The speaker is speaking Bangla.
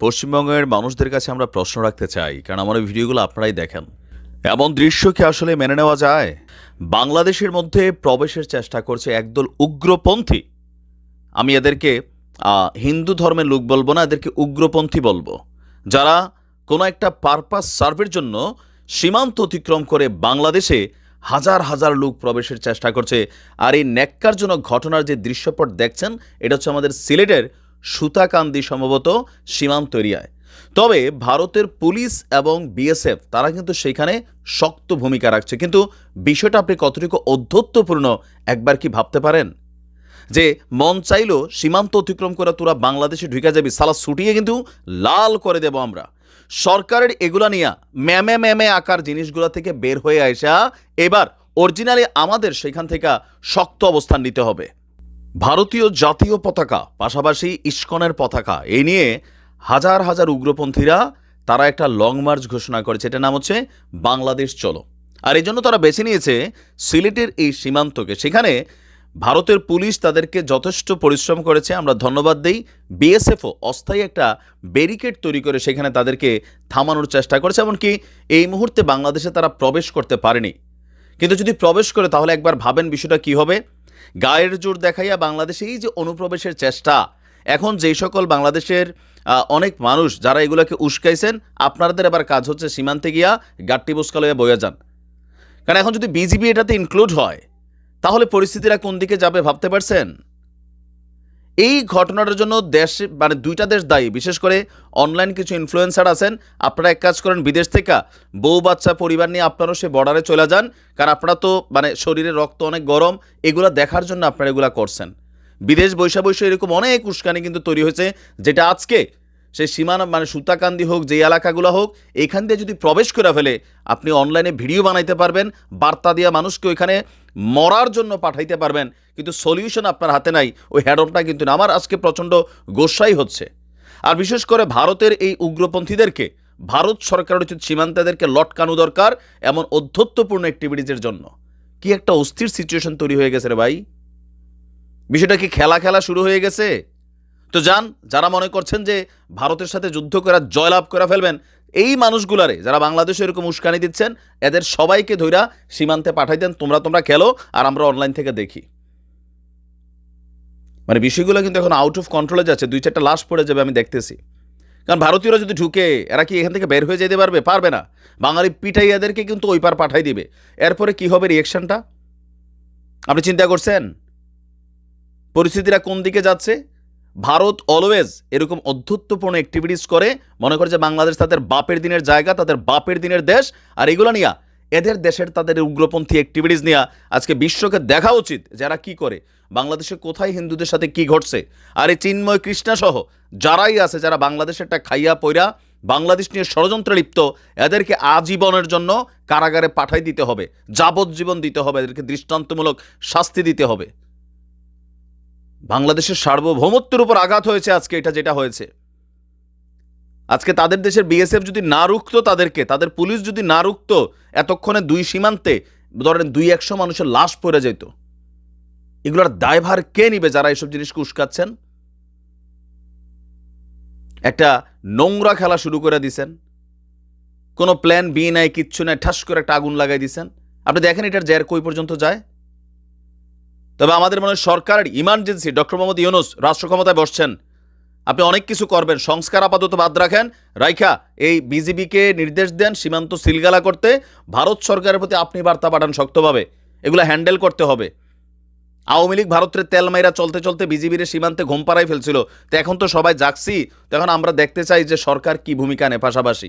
পশ্চিমবঙ্গের মানুষদের কাছে আমরা প্রশ্ন রাখতে চাই, কারণ আমার এই ভিডিওগুলো আপনারাই দেখেন। এমন দৃশ্য কি আসলে মেনে নেওয়া যায়? বাংলাদেশের মধ্যে প্রবেশের চেষ্টা করছে একদল উগ্রপন্থী। আমি এদেরকে হিন্দু ধর্মের লোক বলবো না, এদেরকে উগ্রপন্থী বলবো, যারা কোনো একটা পারপাস সার্ভের জন্য সীমান্ত অতিক্রম করে বাংলাদেশে হাজার হাজার লোক প্রবেশের চেষ্টা করছে। আর এই ন্যাক্কারজনক ঘটনার যে দৃশ্যপট দেখছেন, এটা হচ্ছে আমাদের সিলেটের সুতাকান্দি সম্ভবত সীমান্ত এরিয়ায়। তবে ভারতের পুলিশ এবং বিএসএফ তারা কিন্তু সেখানে শক্ত ভূমিকা রাখছে। কিন্তু বিষয়টা আপনি কতটুকু অধ্যত্বপূর্ণ একবার কি ভাবতে পারেন? যে মন চাইলো সীমান্ত অতিক্রম করে তোরা বাংলাদেশে ঢুকে যাবি, সালা ছুটিয়ে কিন্তু লাল করে দেব আমরা। সরকারের এগুলা নিয়ে ম্যামে ম্যামে আকার জিনিসগুলো থেকে বের হয়ে আসা এবার অরিজিনালি আমাদের সেখান থেকে শক্ত অবস্থান নিতে হবে। ভারতীয় জাতীয় পতাকা পাশাপাশি ইস্কনের পতাকা এই নিয়ে হাজার হাজার উগ্রপন্থীরা তারা একটা লং মার্চ ঘোষণা করেছে। এটার নাম হচ্ছে বাংলাদেশ চলো। আর এই জন্য তারা বেছে নিয়েছে সিলেটের এই সীমান্তকে। সেখানে ভারতের পুলিশ তাদেরকে যথেষ্ট পরিশ্রম করেছে, আমরা ধন্যবাদ দিই। বিএসএফও অস্থায়ী একটা ব্যারিকেড তৈরি করে সেখানে তাদেরকে থামানোর চেষ্টা করেছে। এমনকি এই মুহূর্তে বাংলাদেশে তারা প্রবেশ করতে পারেনি। কিন্তু যদি প্রবেশ করে তাহলে একবার ভাবেন বিষয়টা কি হবে। গায়ের জোর দেখাইয়া বাংলাদেশে এই যে অনুপ্রবেশের চেষ্টা, এখন যেই সকল বাংলাদেশের অনেক মানুষ যারা এগুলোকে উস্কাইছেন, আপনাদের আবার কাজ হচ্ছে সীমান্তে গিয়া গাট্টি বুসকা লইয়া বইয়া যান। কারণ এখন যদি বিজিবি এটাতে ইনক্লুড হয় তাহলে পরিস্থিতিটা কোন দিকে যাবে ভাবতে পারছেন? এই ঘটনাটার জন্য দেশ মানে দুইটা দেশ দায়ী। বিশেষ করে অনলাইন কিছু ইনফ্লুয়েন্সার আছেন, আপনারা এক কাজ করেন, বিদেশ থেকে বউ বাচ্চা পরিবার নিয়ে আপনারাও সে বর্ডারে চলে যান। কারণ আপনারা তো মানে শরীরের রক্ত অনেক গরম, এগুলা দেখার জন্য আপনারা এগুলা করছেন। বিদেশ বৈশা এরকম অনেক উস্কানি কিন্তু তৈরি হয়েছে, যেটা আজকে সেই সীমানা মানে সুতাকান্দি হোক, যে এলাকাগুলো হোক, এখান দিয়ে যদি প্রবেশ করে ফেলে আপনি অনলাইনে ভিডিও বানাইতে পারবেন, বার্তা দিয়া মানুষকে ওইখানে মরার জন্য পাঠাইতে পারবেন, কিন্তু সলিউশন আপনার হাতে নাই, ওই হ্যাডমটা কিন্তু না। আমার আজকে প্রচণ্ড গোসাই হচ্ছে। আর বিশেষ করে ভারতের এই উগ্রপন্থীদেরকে ভারত সরকারের উচিত সীমান্তেদেরকে লটকানো দরকার এমন অধ্যত্বপূর্ণ অ্যাক্টিভিটিজের জন্য। কি একটা অস্থির সিচুয়েশন তৈরি হয়ে গেছে রে ভাই। বিষয়টা কি খেলা খেলা শুরু হয়ে গেছে? তো যান, যারা মনে করছেন যে ভারতের সাথে যুদ্ধ করে জয়লাভ করে ফেলবেন, এই মানুষগুলারে যারা বাংলাদেশে এরকম উস্কানি দিচ্ছেন, এদের সবাইকে ধইরা সীমান্তে পাঠাই দেন। তোমরা খেলো আর আমরা অনলাইন থেকে দেখি। মানে বিষয়গুলো কিন্তু এখন আউট অফ কন্ট্রোলে যাচ্ছে। 2-4টা লাশ পড়ে যাবে আমি দেখতেছি। কারণ ভারতীয়রা যদি ঢুকে, এরা কি এখান থেকে বের হয়ে যেতে পারবে না। বাঙালি পিটাই এদেরকে কিন্তু ওই পার পাঠাই দিবে। এরপরে কি হবে রিয়েকশনটা আপনি চিন্তা করছেন? পরিস্থিতিটা কোন দিকে যাচ্ছে? ভারত অলওয়েজ এরকম অধ্যত্বপূর্ণ অ্যাক্টিভিটিস করে, মনে করে যে বাংলাদেশ তাদের বাপের দিনের জায়গা, তাদের বাপের দিনের দেশ। আর এগুলো নিয়ে এদের দেশের তাদের উগ্রপন্থী অ্যাক্টিভিটিস নিয়ে আজকে বিশ্বকে দেখা উচিত যারা কি করে, বাংলাদেশে কোথায় হিন্দুদের সাথে কি ঘটছে। আর এই চিন্ময় কৃষ্ণা সহ যারাই আছে, যারা বাংলাদেশেরটা খাইয়া পইরা বাংলাদেশ নিয়ে ষড়যন্ত্রে লিপ্ত, এদেরকে আজীবনের জন্য কারাগারে পাঠাই দিতে হবে, যাবজ্জীবন দিতে হবে, এদেরকে দৃষ্টান্তমূলক শাস্তি দিতে হবে। বাংলাদেশের সার্বভৌমত্বের উপর আঘাত হয়েছে আজকে এটা যেটা হয়েছে। আজকে তাদের দেশের বিএসএফ যদি না রুখতো তাদেরকে, তাদের পুলিশ যদি না রুখতো, এতক্ষণে দুই সীমান্তে ধরেন 200-100 মানুষের লাশ পড়ে যেত। এগুলোর দায়ভার কে নিবে যারা এসব জিনিসকে উস্কাচ্ছেন? একটা নোংরা খেলা শুরু করে দিছেন, কোনো প্ল্যান বি নাই, কিচ্ছু নাই, ঠাস করে একটা আগুন লাগাই দিছেন। আপনি দেখেন এটার জের কই পর্যন্ত যায়। তবে আমাদের মনে হয় সরকারের ইমার্জেন্সি, ডক্টর মোহাম্মদ ইউনূস রাষ্ট্র ক্ষমতায় বসছেন, আপনি অনেক কিছু করবেন, সংস্কার আপাতত বাদ রাখেন, রাইখা এই বিজিবিকে নির্দেশ দেন সীমান্ত সিলগালা করতে। ভারত সরকারের প্রতি আপনি বার্তা পাঠান শক্তভাবে, এগুলো হ্যান্ডেল করতে হবে। আওয়ামী লীগ ভারতের তেল মাইরা চলতে চলতে বিজিবির সীমান্তে ঘুম পাড়াই ফেলছিল। তো এখন তো সবাই জাগছি, তখন আমরা দেখতে চাই যে সরকার কি ভূমিকা নেয়। পাশাপাশি